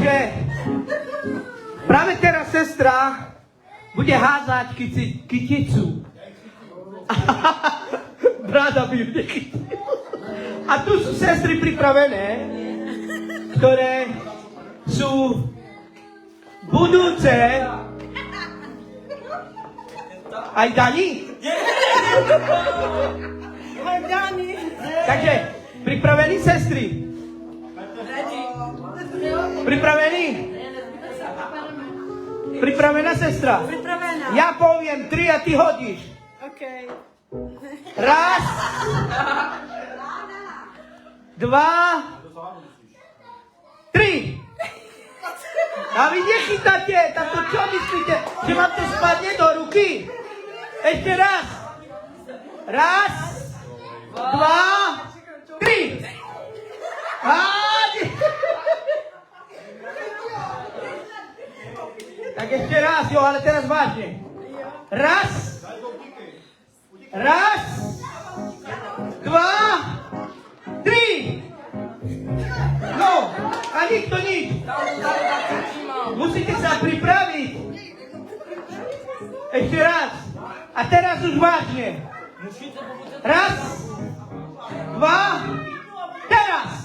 Takže práve teraz sestra bude házať kyticu. Bráda by ju nechytil. A tu sú sestry pripravené, ktoré sú budúce. Aj Dani? Aj Dani. Takže, pripravení sestry? Pripravení? Pripravená sestra? Pripravená. Ja poviem 3 a ty hodíš. OK. Raz. 2. 3. David, nechytáte, tak to čo myslíte? Že vám to spadne do ruky? Ešte raz. Raz. 2. 3. Tak ešte raz, jo, ale teraz vážne. Raz. Raz. 2. 3. No, a nikto nič. Musíte sa pripraviť. Ešte raz. A teraz už vážne. Raz. 2. Teraz.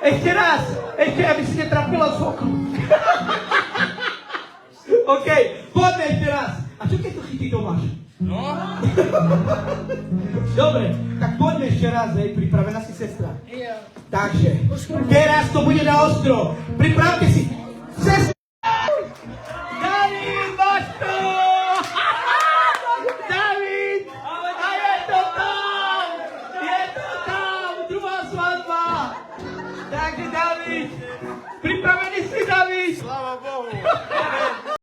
Ešte raz. Ešte, aby si netrafila z oku. OK, poďme ešte raz. A čo keď to chytí Tomáš? No. Dobre, tak poďme ešte raz, hej, pripravená si sestra? Jo. Takže, teraz to bude na ostro. Pripravte si. Sestra! David, máš to! David! A je to tam! Je to tam! Druhá svadba! Takže, David, pripravený si, David? Slava Bohu!